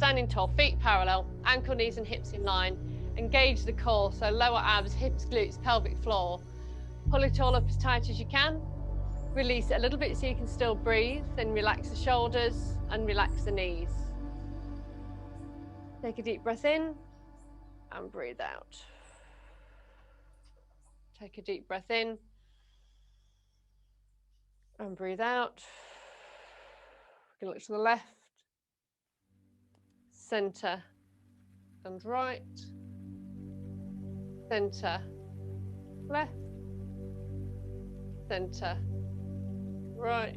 standing tall, feet parallel, ankle, knees and hips in line. Engage the core, so lower abs, hips, glutes, pelvic floor. Pull it all up as tight as you can. Release it a little bit so you can still breathe. Then relax the shoulders and relax the knees. Take a deep breath in and breathe out. Take a deep breath in and breathe out. You can look to the left, center and right, center, left, center, right,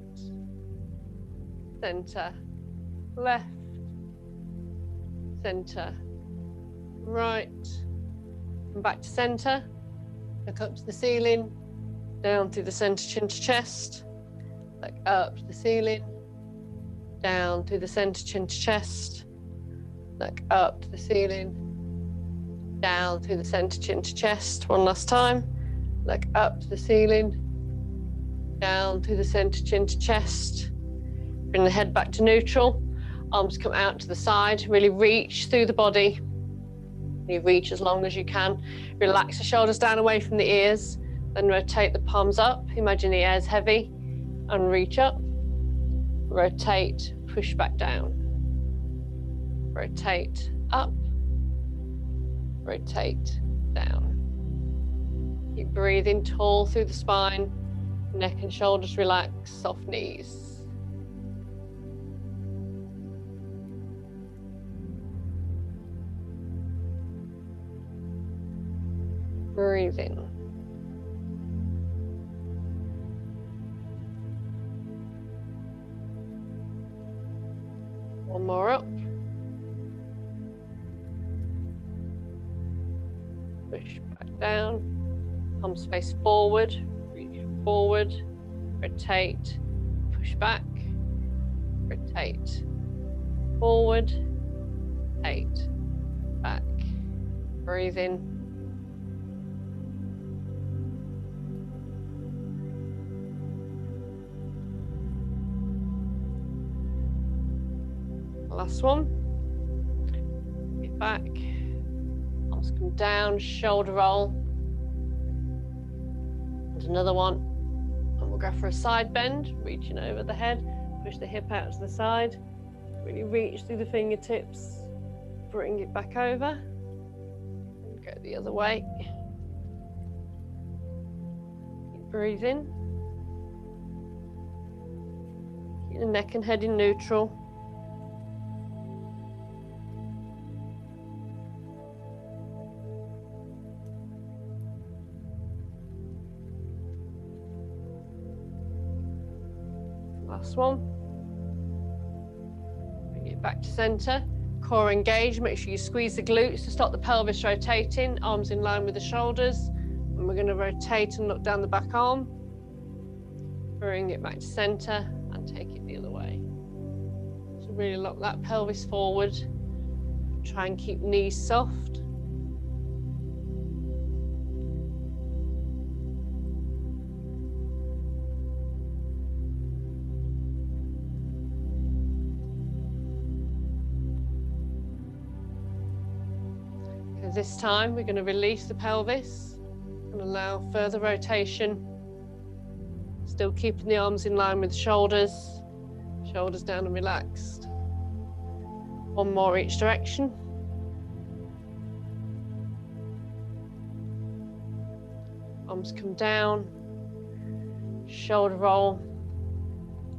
center, left, center, right, and back to center. Look up to the ceiling, down through the center, chin to chest, look up to the ceiling, down through the center, chin to chest, look up to the ceiling, down through the center, chin to chest. One last time, look up to the ceiling, down through the center, chin to chest. Bring the head back to neutral, arms come out to the side, really reach through the body. You reach as long as you can. Relax the shoulders down away from the ears, then rotate the palms up. Imagine the air's heavy and reach up. Rotate, push back down. Rotate up, rotate down. Keep breathing tall through the spine, neck and shoulders relax, soft knees. Breathe in. One more up. Push back down. Palms face forward. Reach forward. Rotate. Push back. Rotate. Forward. Rotate. Back. Breathe in. Last one. Get back. Arms come down, shoulder roll. And another one. And we'll go for a side bend, reaching over the head. Push the hip out to the side. Really reach through the fingertips. Bring it back over. And go the other way. Keep breathing. Keep the neck and head in neutral. Last one. Bring it back to center. Core engage. Make sure you squeeze the glutes to stop the pelvis rotating. Arms in line with the shoulders. And we're going to rotate and look down the back arm. Bring it back to center and take it the other way. So really lock that pelvis forward. Try and keep knees soft. This time we're going to release the pelvis and allow further rotation. Still keeping the arms in line with the shoulders. Shoulders down and relaxed. One more each direction. Arms come down. Shoulder roll.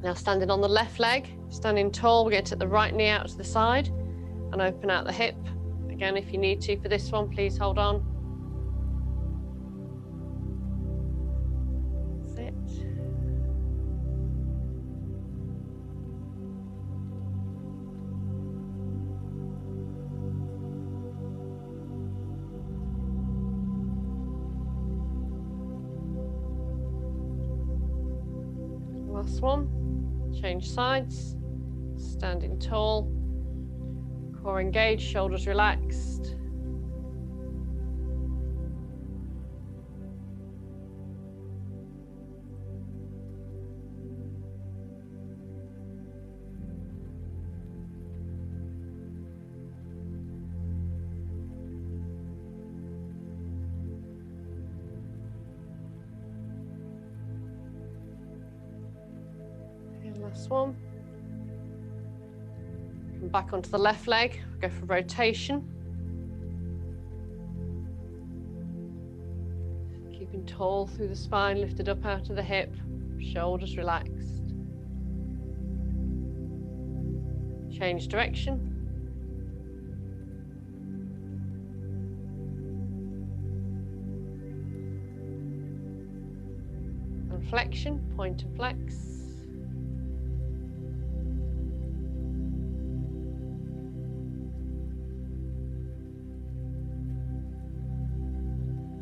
Now standing on the left leg, standing tall, we're going to take the right knee out to the side and open out the hip. Again, if you need to for this one, please hold on. Sit. Last one. Change sides. Standing tall. Core engaged, shoulders relaxed. Last one. Come back onto the left leg, go for rotation. Keeping tall through the spine, lifted up out of the hip, shoulders relaxed. Change direction. And flexion, point and flex.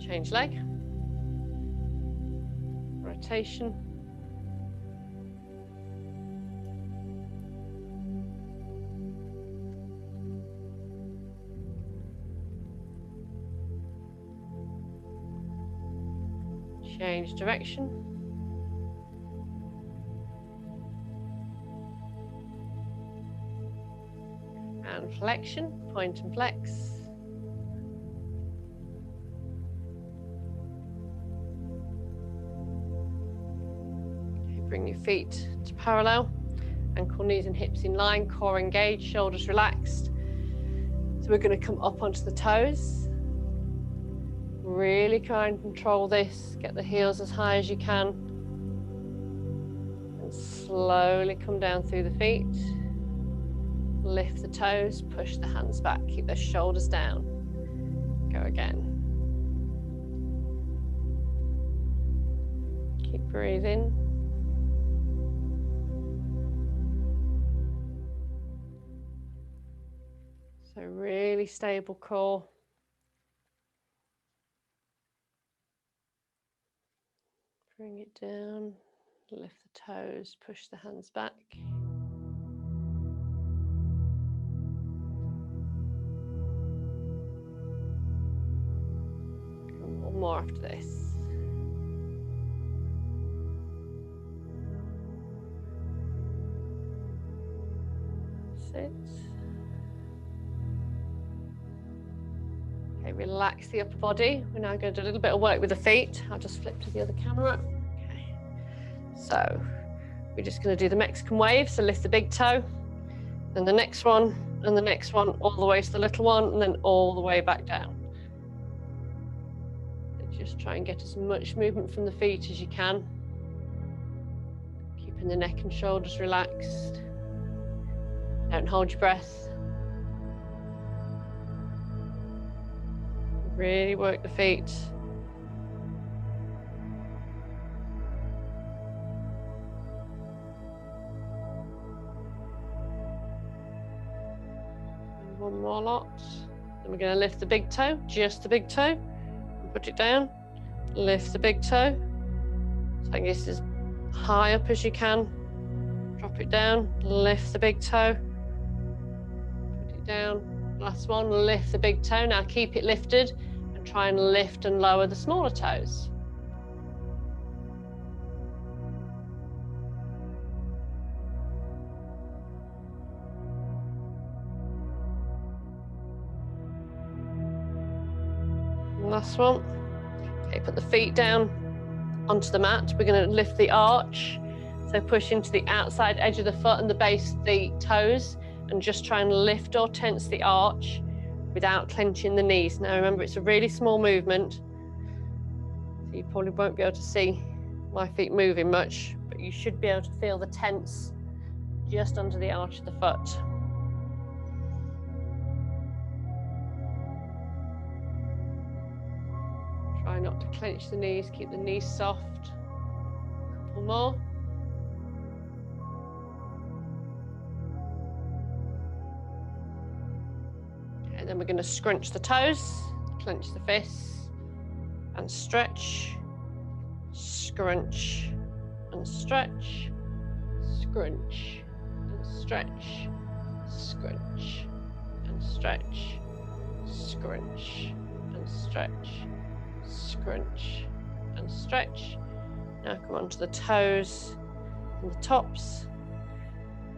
Change leg. Rotation. Change direction. And flexion, point and flex. Okay, bring your feet to parallel, ankle, knees and hips in line, core engaged, shoulders relaxed. So we're going to come up onto the toes. Really try and control this, get the heels as high as you can, and slowly come down through the feet. Lift the toes, push the hands back, keep the shoulders down. Go again. Keep breathing. So really stable core. Bring it down, lift the toes, push the hands back. And one more after this. Sit. Okay, relax the upper body. We're now going to do a little bit of work with the feet. I'll just flip to the other camera. Okay. So we're just going to do the Mexican wave. So lift the big toe, then the next one, and the next one, all the way to the little one, and then all the way back down. So just try and get as much movement from the feet as you can. Keeping the neck and shoulders relaxed. Don't hold your breath. Really work the feet. And one more lot. Then we're going to lift the big toe, just the big toe. Put it down. Lift the big toe. Take this as high up as you can. Drop it down. Lift the big toe. Put it down. Last one. Lift the big toe. Now keep it lifted. Try and lift and lower the smaller toes. And last one. Okay, put the feet down onto the mat. We're going to lift the arch. So push into the outside edge of the foot and the base of the toes, and just try and lift or tense the arch without clenching the knees. Now remember, it's a really small movement, so you probably won't be able to see my feet moving much, but you should be able to feel the tense just under the arch of the foot. Try not to clench the knees, keep the knees soft. A couple more. And then we're going to scrunch the toes, clench the fists, and stretch, scrunch, and stretch, scrunch, and stretch, scrunch, and stretch, scrunch, and stretch, scrunch, and stretch. Now come onto the toes and the tops,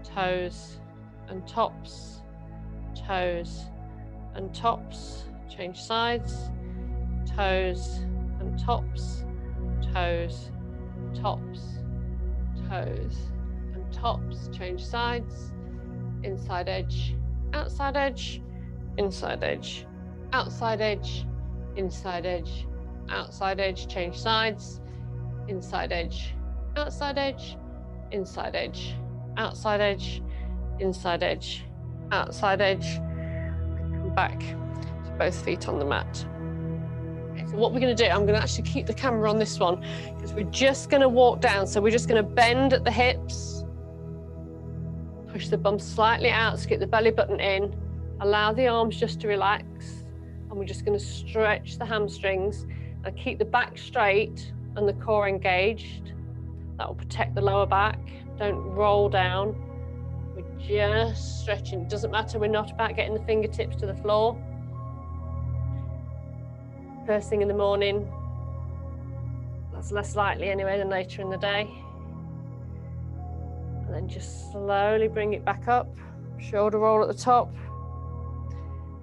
toes and tops, toes and tops. Change sides, toes and tops, toes, tops, toes and tops, change sides, inside edge, outside edge, inside edge, outside edge, inside edge, outside edge, change sides, inside edge, outside edge, inside edge, outside edge, inside edge, outside edge, come back to both feet on the mat. Okay, so what we're going to do, I'm going to actually keep the camera on this one because we're just going to walk down. So we're just going to bend at the hips, push the bum slightly out, so get the belly button in, allow the arms just to relax, and we're just going to stretch the hamstrings and keep the back straight and the core engaged. That will protect the lower back. Don't roll down. We're just stretching. It doesn't matter, we're not about getting the fingertips to the floor. First thing in the morning, that's less likely anyway than later in the day. And then just slowly bring it back up, shoulder roll at the top,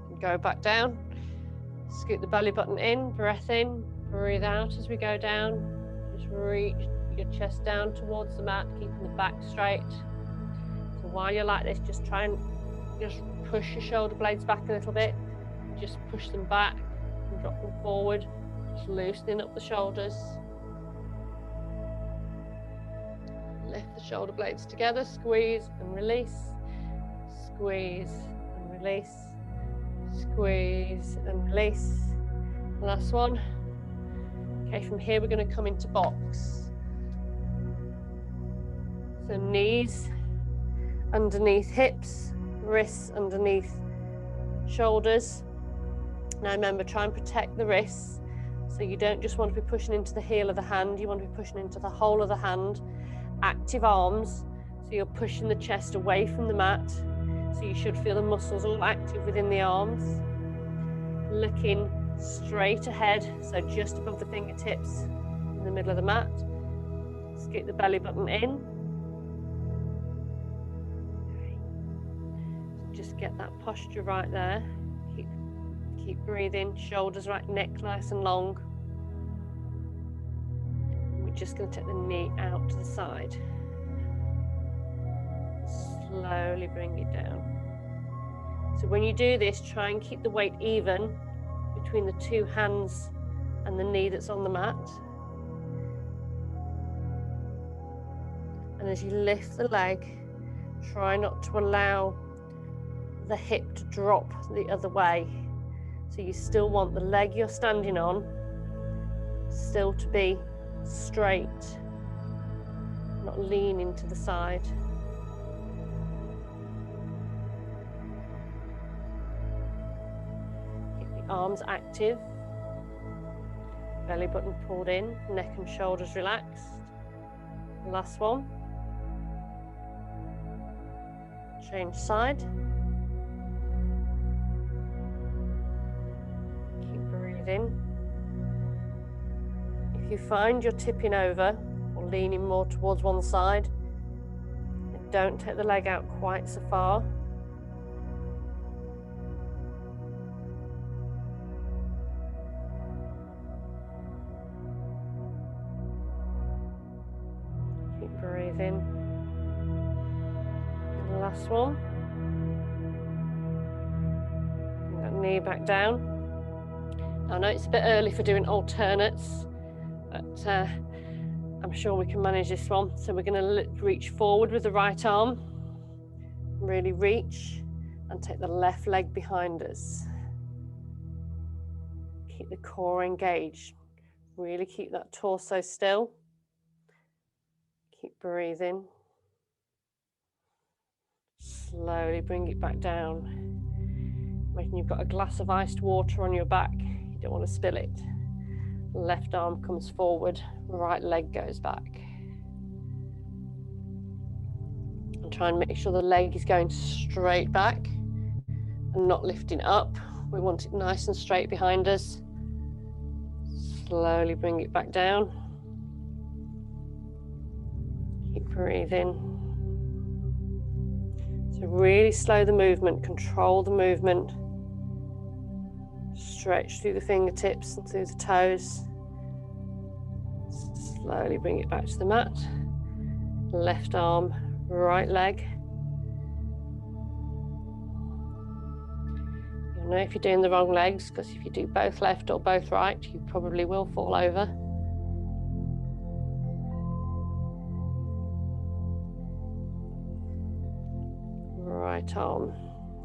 and go back down. Scoot the belly button in, breath in, breathe out as we go down. Just reach your chest down towards the mat, keeping the back straight. So while you're like this, just try and just push your shoulder blades back a little bit. Just push them back and drop them forward, just loosening up the shoulders. Lift the shoulder blades together, squeeze and release, squeeze and release, squeeze and release. Last one. Okay, from here we're going to come into box. So knees underneath hips, wrists underneath shoulders. Now remember, try and protect the wrists. So you don't just want to be pushing into the heel of the hand, you want to be pushing into the whole of the hand. Active arms, so you're pushing the chest away from the mat. So you should feel the muscles all active within the arms. Looking straight ahead, so just above the fingertips in the middle of the mat. Scoot the belly button in. So just get that posture right there. Keep breathing, shoulders right, neck nice and long. We're just going to take the knee out to the side. Slowly bring it down. So when you do this, try and keep the weight even between the two hands and the knee that's on the mat. And as you lift the leg, try not to allow the hip to drop the other way. So you still want the leg you're standing on still to be straight, not leaning to the side. Keep the arms active, belly button pulled in, neck and shoulders relaxed. Last one. Change side. Keep breathing. If you find you're tipping over or leaning more towards one side, then don't take the leg out quite so far. Keep breathing. And the last one. Bring that knee back down. I know it's a bit early for doing alternates, but I'm sure we can manage this one. So we're going to reach forward with the right arm, really reach, and take the left leg behind us. Keep the core engaged, really keep that torso still. Keep breathing. Slowly bring it back down. Imagine you've got a glass of iced water on your back. You don't want to spill it. Left arm comes forward, right leg goes back. And try and make sure the leg is going straight back and not lifting up. We want it nice and straight behind us. Slowly bring it back down. Keep breathing. So really slow the movement, control the movement. Stretch through the fingertips and through the toes. Slowly bring it back to the mat. Left arm right leg. You'll know if you're doing the wrong legs, because if you do both left or both right, you probably will fall over. Right arm,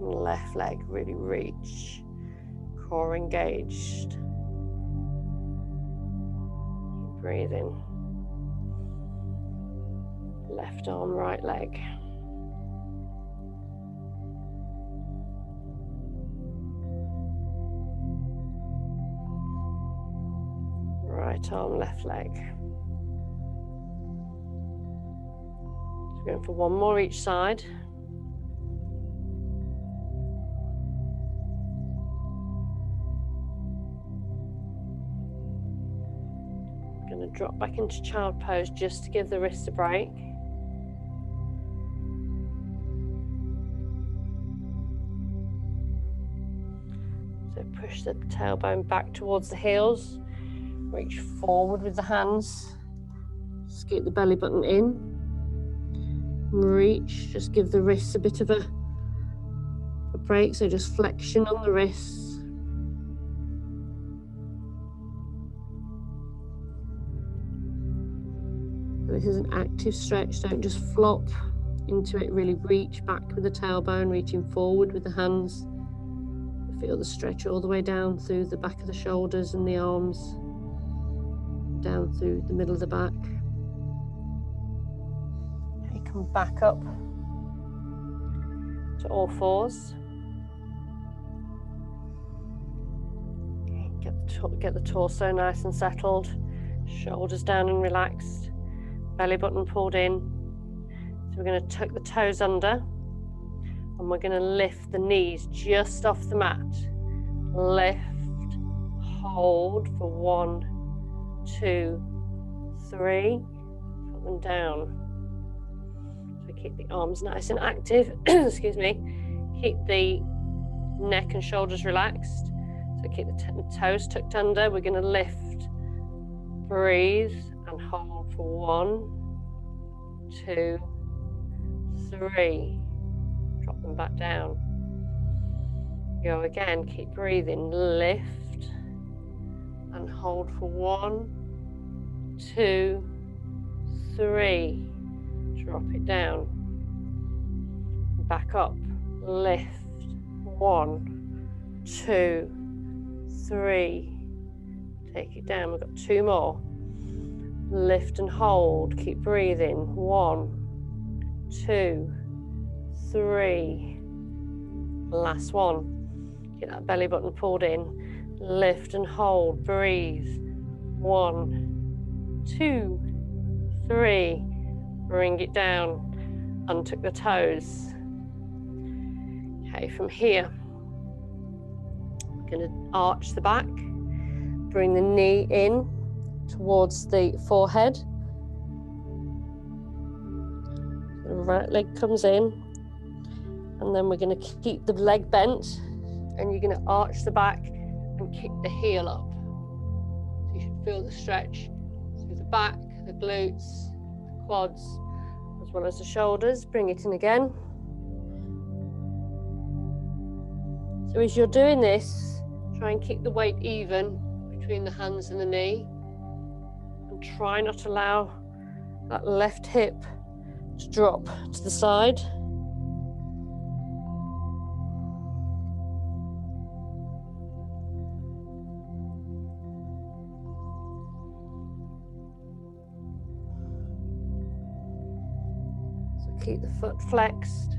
left leg, really reach, core engaged. Keep breathing. Left arm, right leg. Right arm, left leg. So we're going for one more each side. Going to drop back into child pose just to give the wrists a break. So push the tailbone back towards the heels. Reach forward with the hands. Just keep the belly button in. Reach, just give the wrists a bit of a break, so just flexion on the wrists. This is an active stretch, don't just flop into it, really reach back with the tailbone, reaching forward with the hands. Feel the stretch all the way down through the back of the shoulders and the arms, down through the middle of the back. Okay, come back up to all fours. Okay, get the torso nice and settled, shoulders down and relaxed, belly button pulled in. So we're going to tuck the toes under, and we're going to lift the knees just off the mat. Lift, hold for 1, 2, 3, put them down. So keep the arms nice and active, excuse me. Keep the neck and shoulders relaxed. So keep the toes tucked under. We're going to lift, breathe, and hold for 1, 2, 3. Drop them back down. Go again, keep breathing, lift and hold for 1, 2, 3. Drop it down. Back up, lift, 1, 2, 3. Take it down, we've got 2 more. Lift and hold, keep breathing, 1, 2, 3. Last one. Get that belly button pulled in. Lift and hold. Breathe. 1, 2, 3. Bring it down. Untuck the toes. Okay, from here, I'm going to arch the back. Bring the knee in towards the forehead. The right leg comes in. And then we're going to keep the leg bent, and you're going to arch the back and kick the heel up. So you should feel the stretch through the back, the glutes, the quads, as well as the shoulders. Bring it in again. So as you're doing this, try and keep the weight even between the hands and the knee, and try not to allow that left hip to drop to the side. Keep the foot flexed.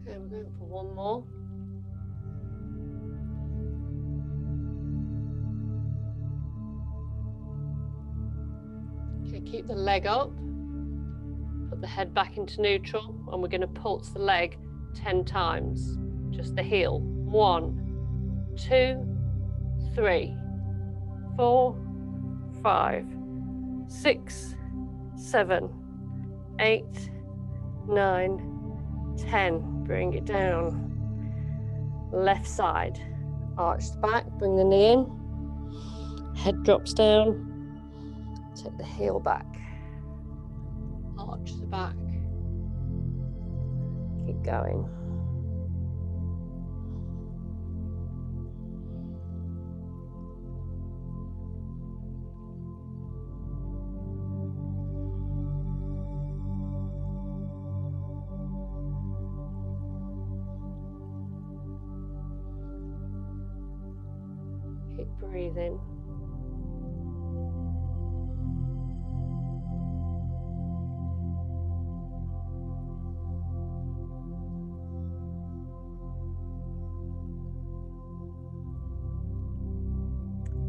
Okay, we're going for one more. Keep the leg up, put the head back into neutral, and we're going to pulse the leg 10 times, just the heel. 1, 2, 3, 4, 5, 6, 7, 8, 9, 10. Bring it down. Left side. Arch the back, bring the knee in. Head drops down. Take the heel back. Arch the back. Keep going. Keep breathing.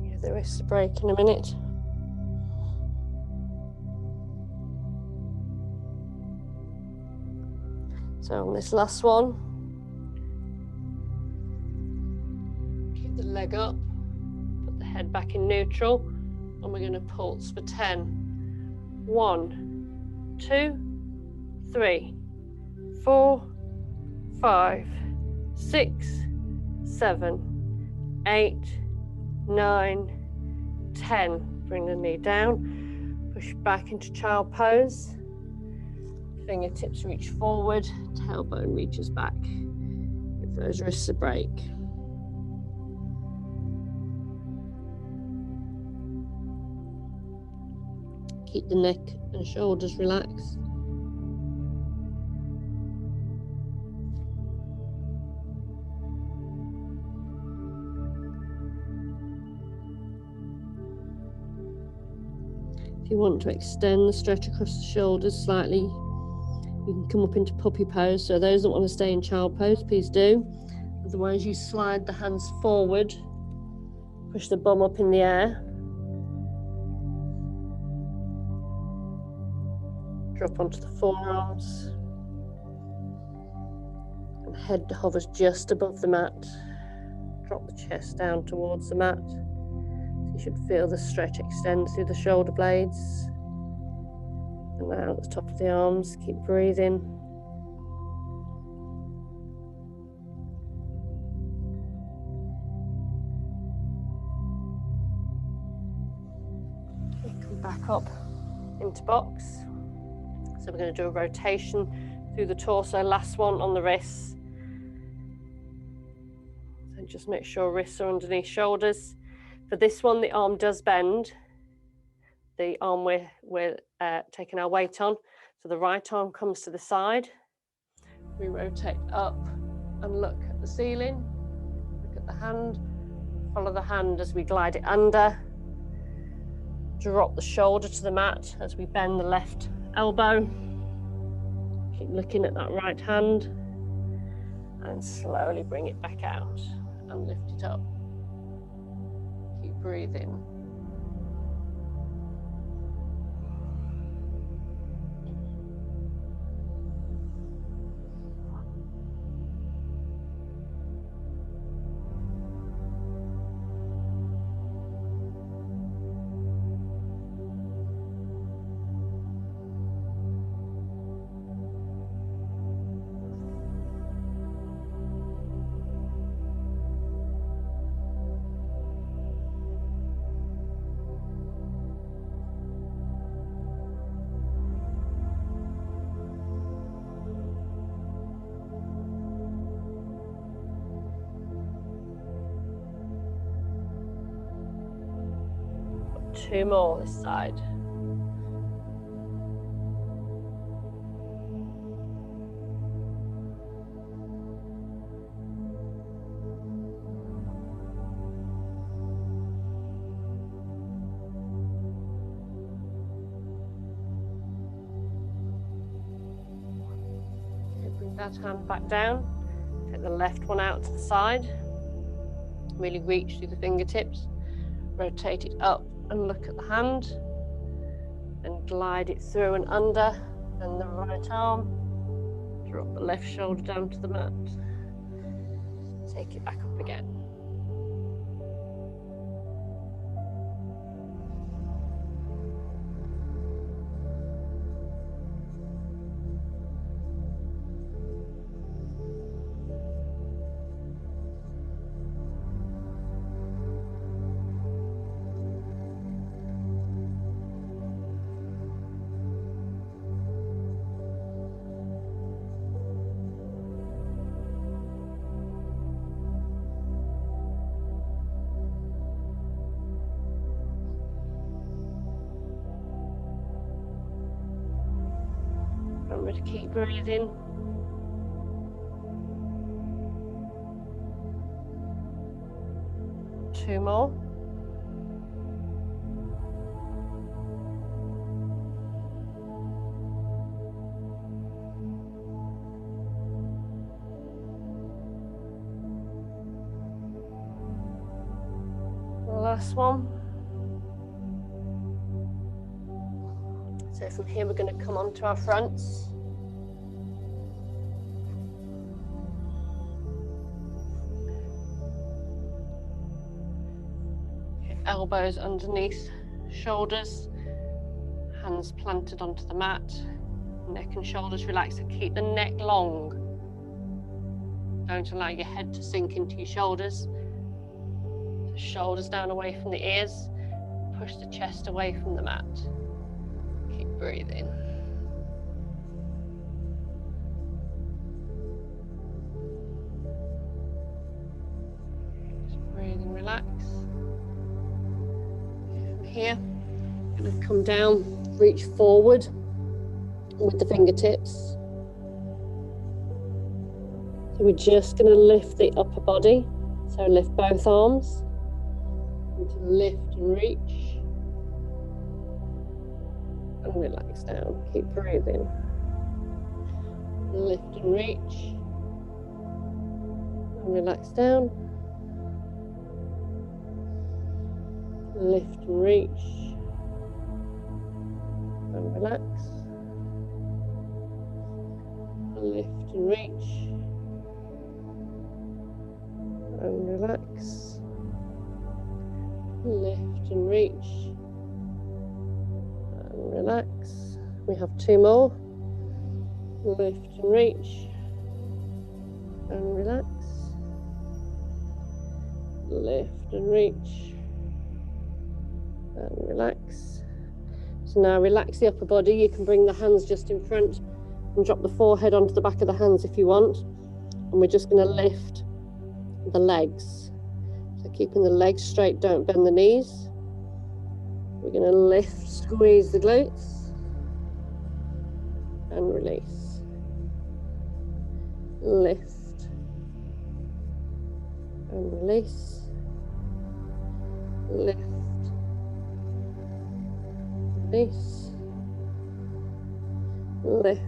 Give the wrists a break in a minute. So on this last one, keep the leg up, put the head back in neutral, and we're going to pulse for 10. 1, 2, 3, 4, 5, 6, 7, 8, 9, 10. Bring the knee down, push back into child pose. Fingertips reach forward, tailbone reaches back. Give those wrists a break. Keep the neck and shoulders relaxed. If you want to extend the stretch across the shoulders slightly, you can come up into puppy pose. So those that want to stay in child pose, please do. Otherwise, you slide the hands forward, push the bum up in the air. Drop onto the forearms. And head hovers just above the mat. Drop the chest down towards the mat. So you should feel the stretch extend through the shoulder blades. And now at the top of the arms, keep breathing. We come back up into box. So we're going to do a rotation through the torso, last one on the wrists. So just make sure wrists are underneath shoulders. For this one, the arm does bend. The arm we're taking our weight on. So the right arm comes to the side. We rotate up and look at the ceiling. Look at the hand. Follow the hand as we glide it under. Drop the shoulder to the mat as we bend the left elbow. Keep looking at that right hand. And slowly bring it back out and lift it up. Keep breathing. Two more this side. Okay, bring that hand back down. Take the left one out to the side. Really reach through the fingertips. Rotate it up and look at the hand and glide it through and under, and the right arm, drop the left shoulder down to the mat, take it back up again. Remember to keep breathing. Two more. Last one. So from here we're going to come onto our fronts. Elbows underneath shoulders, hands planted onto the mat, neck and shoulders relaxed. So keep the neck long. Don't allow your head to sink into your shoulders. So shoulders down away from the ears, push the chest away from the mat. Keep breathing. Just breathe and relax. Here, I'm going to come down, reach forward with the fingertips. So we're just going to lift the upper body. So lift both arms. Lift and reach. And relax down. Keep breathing. Lift and reach. And relax down. Lift and reach. And relax. Lift and reach. And relax. Lift and reach. And relax. We have two more. Lift and reach. And relax. Lift and reach. And relax. So now relax the upper body. You can bring the hands just in front and drop the forehead onto the back of the hands if you want. And we're just going to lift the legs. So keeping the legs straight, don't bend the knees. We're going to lift, squeeze the glutes and release. Lift and release. Lift. Release, lift,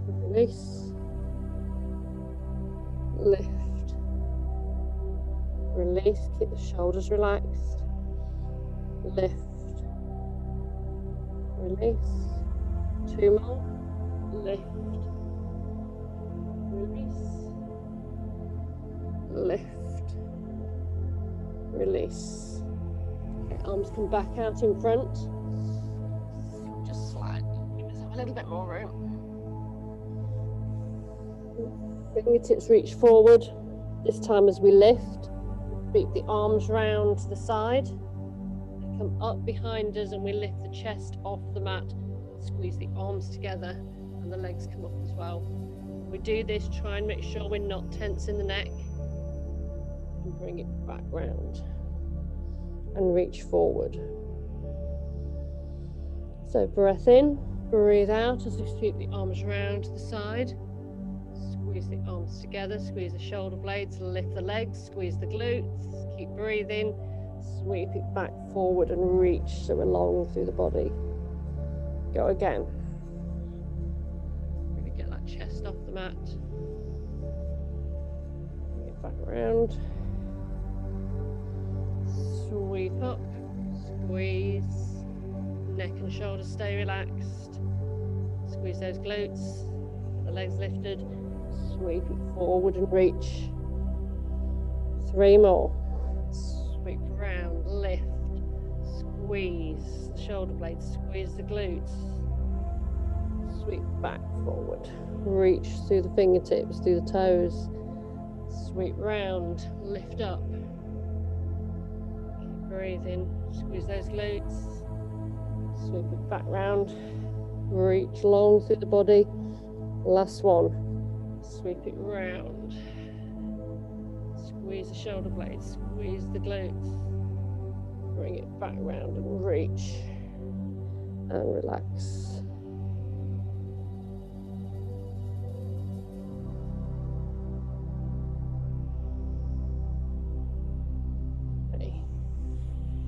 release, lift, release, keep the shoulders relaxed, lift, release, two more, lift, release, lift, release. Arms come back out in front. Just slide. Give yourself a little bit more room. Fingertips reach forward. This time as we lift, sweep the arms round to the side. They come up behind us and we lift the chest off the mat. Squeeze the arms together and the legs come up as well. We do this, try and make sure we're not tense in the neck. And bring it back round. And reach forward. So breath in, breathe out as we sweep the arms round to the side. Squeeze the arms together, squeeze the shoulder blades, lift the legs, squeeze the glutes, keep breathing, sweep it back forward and reach so we're long through the body. Go again. Really get that chest off the mat. Bring it back around. Sweep up, squeeze, neck and shoulders stay relaxed. Squeeze those glutes, the legs lifted, sweep it forward and reach. Three more. Sweep around, lift, squeeze the shoulder blades, squeeze the glutes. Sweep back forward, reach through the fingertips, through the toes. Sweep round, lift up. Breathe in, squeeze those glutes, sweep it back round, reach long through the body. Last one, sweep it round, squeeze the shoulder blades, squeeze the glutes, bring it back round and reach and relax.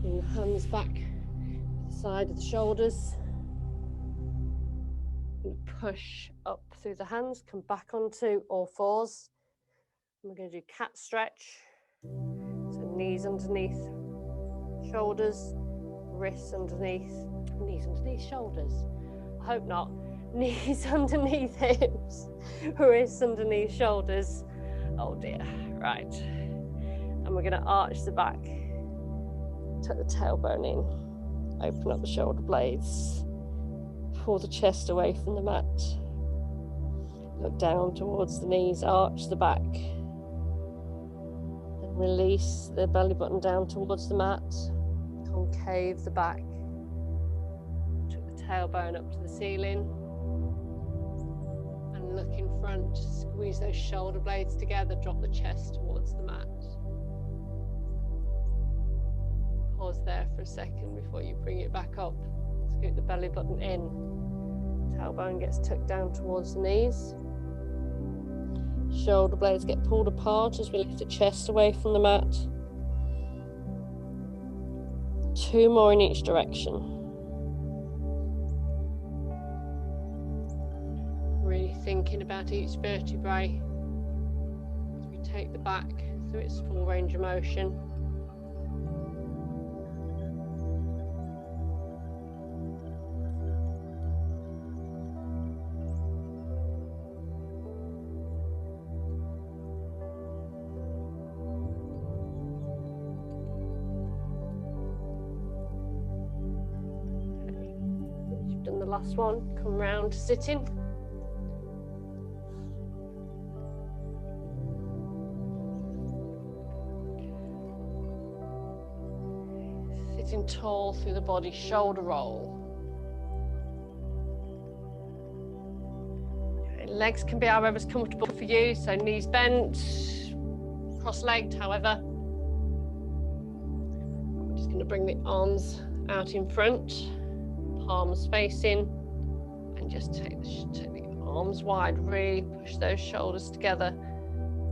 Bring the hands back to the side of the shoulders. Push up through the hands, come back onto all fours. We're going to do cat stretch. So knees underneath shoulders, wrists underneath, shoulders. I hope not. Knees underneath hips, wrists underneath shoulders. Oh dear, right. And we're going to arch the back. Tuck the tailbone in, open up the shoulder blades. Pull the chest away from the mat. Look down towards the knees, arch the back. Then release the belly button down towards the mat. Concave the back. Took the tailbone up to the ceiling. And look in front, squeeze those shoulder blades together, drop the chest towards the mat. Pause there for a second before you bring it back up. Scoot the belly button in. Tailbone gets tucked down towards the knees. Shoulder blades get pulled apart as we lift the chest away from the mat. 2 more in each direction. Really thinking about each vertebrae as we take the back through its full range of motion. Last one, come round to sitting. Sitting tall through the body, shoulder roll. Okay, legs can be however's comfortable for you, so knees bent, cross-legged, however. I'm just going to bring the arms out in front. Palms facing, and just take the arms wide, really push those shoulders together,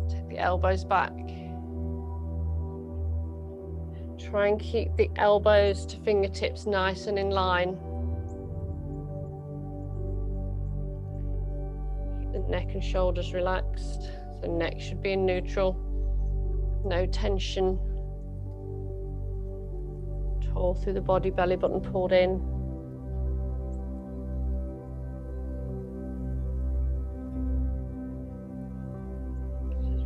take the elbows back. Try and keep the elbows to fingertips nice and in line. Keep the neck and shoulders relaxed, so neck should be in neutral, no tension. Tall through the body, belly button pulled in.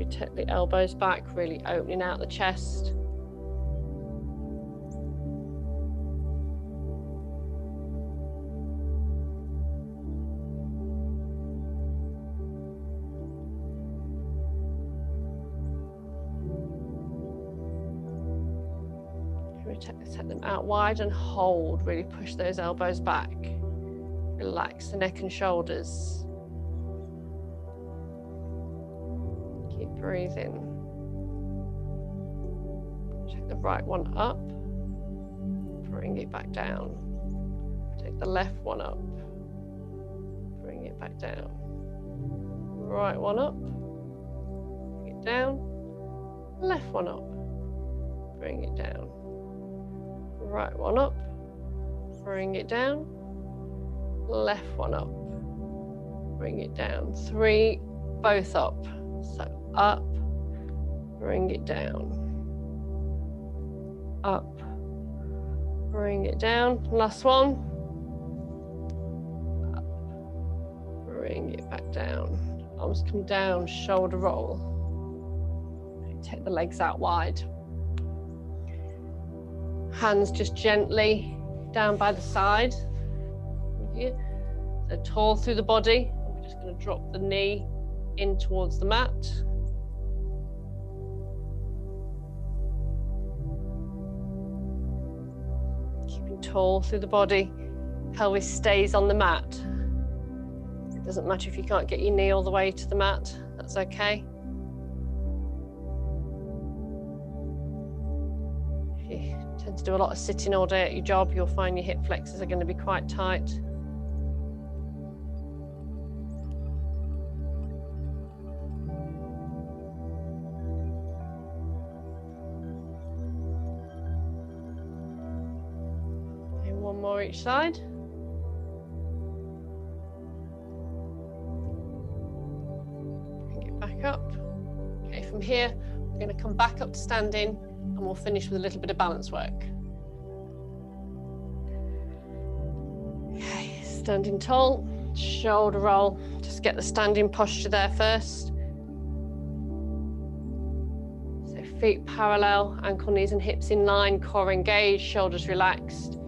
Take the elbows back, really opening out the chest. Take them out wide and hold, really push those elbows back. Relax the neck and shoulders. Breathing. Take the right one up, bring it back down. Take the left one up, bring it back down. Right one up, bring it down. Left one up, bring it down. Right one up, bring it down. Left one up, bring it down. 3, both up. So up, bring it down, up, bring it down, last one, up, bring it back down, arms come down, shoulder roll, take the legs out wide, hands just gently down by the side, so tall through the body, we're just going to drop the knee in towards the mat. Keeping tall through the body, pelvis stays on the mat. It doesn't matter if you can't get your knee all the way to the mat, that's okay. If you tend to do a lot of sitting all day at your job, you'll find your hip flexors are going to be quite tight. more each side. Bring it back up. Okay, from here, we're going to come back up to standing and we'll finish with a little bit of balance work. Okay, standing tall, shoulder roll. Just get the standing posture there first. So feet parallel, ankle, knees and hips in line, core engaged, shoulders relaxed.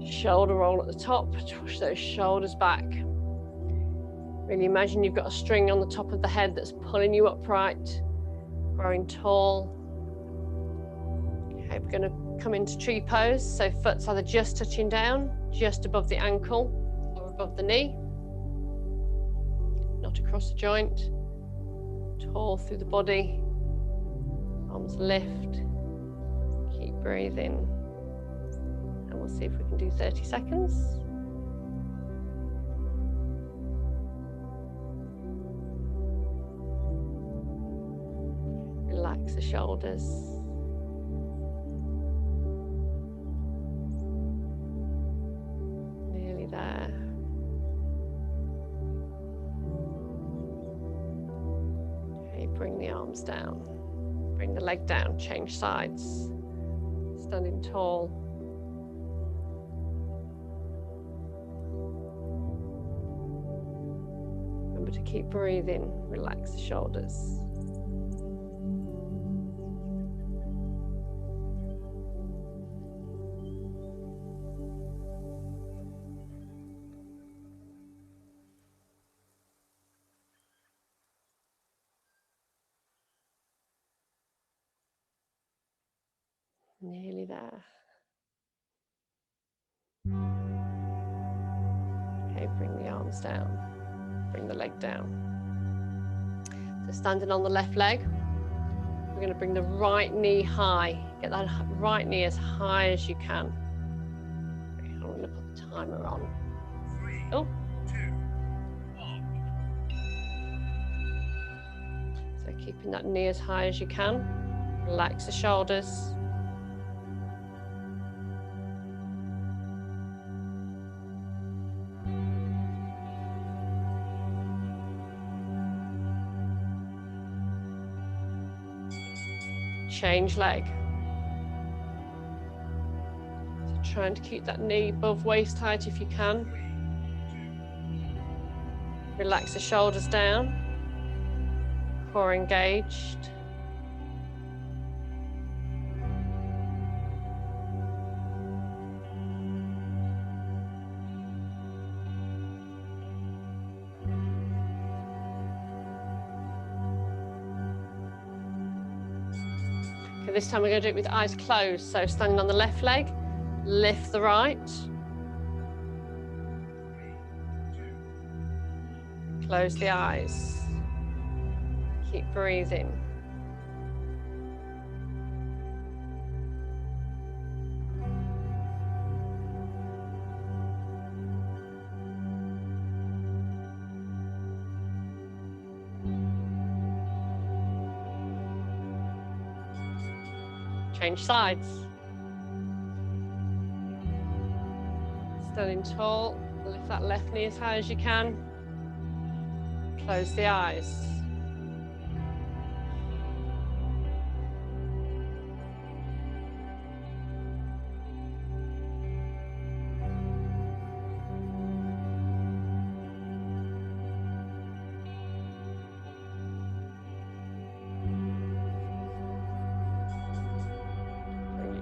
Shoulder roll at the top, push those shoulders back. Really imagine you've got a string on the top of the head that's pulling you upright, growing tall. Okay, we're going to come into tree pose. So foot's either just touching down, just above the ankle or above the knee. Not across the joint. Tall through the body. Arms lift. Keep breathing. And we'll see if we can do 30 seconds. Relax the shoulders. Nearly there. Okay, bring the arms down. Bring the leg down, change sides. Standing tall. Remember to keep breathing, relax the shoulders. Nearly there. Okay, bring the arms down, bring the leg down. So standing on the left leg, we're going to bring the right knee high. Get that right knee as high as you can. Okay, I'm going to put the timer on. 3, oh. 2, 1. So keeping that knee as high as you can. Relax the shoulders. Change leg. So trying to keep that knee above waist height if you can. Relax the shoulders down. Core engaged. This time we're going to do it with eyes closed. So standing on the left leg, lift the right. Close the eyes. Keep breathing. Change sides. Standing tall, lift that left knee as high as you can. Close the eyes.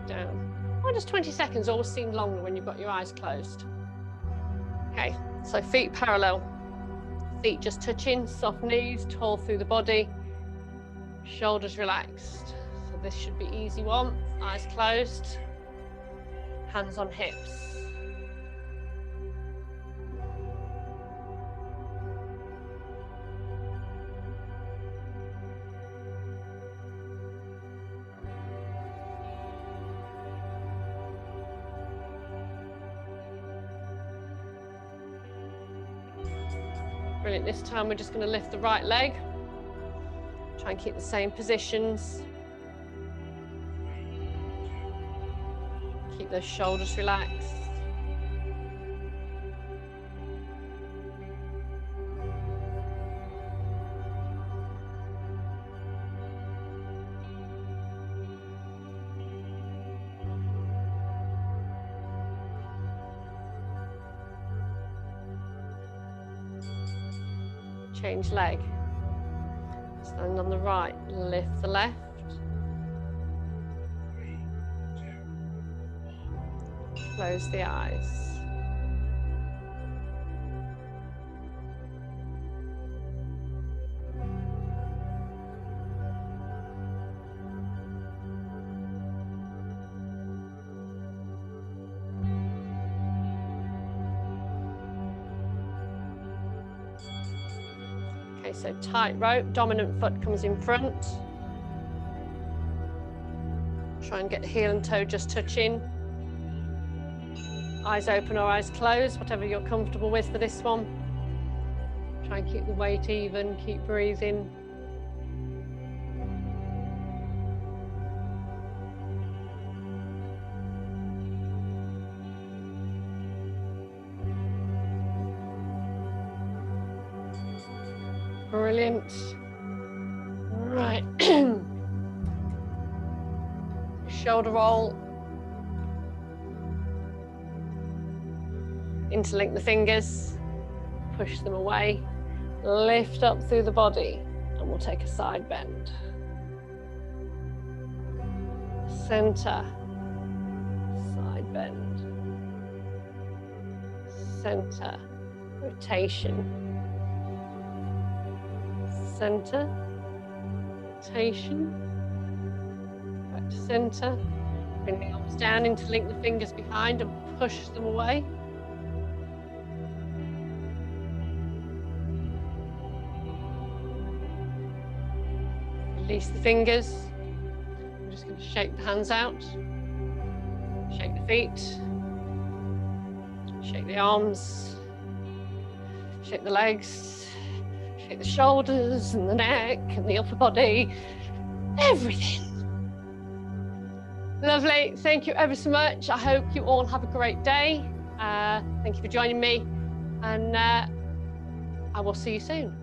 Down. Why does 20 seconds always seem longer when you've got your eyes closed? Okay, so feet parallel, feet just touching, soft knees, tall through the body, shoulders relaxed. So this should be easy one. Eyes closed, hands on hips. Brilliant. This time we're just going to lift the right leg. Try and keep the same positions. Keep those shoulders relaxed. Change leg. Stand on the right, lift the left. Close the eyes. Okay, so tight rope, dominant foot comes in front. Try and get the heel and toe just touching. Eyes open or eyes closed, whatever you're comfortable with for this one. Try and keep the weight even, keep breathing. Brilliant. Right. Shoulder roll. Interlink the fingers. Push them away. Lift up through the body. And we'll take a side bend. Center. Side bend. Center. Rotation. Center, rotation, back to center, bring the arms down, interlink the fingers behind and push them away. Release the fingers. I'm just going to shake the hands out, shake the feet, shake the arms, shake the legs. Shake the shoulders and the neck and the upper body, everything. Lovely, thank you ever so much. I hope you all have a great day. Thank you for joining me, and I will see you soon.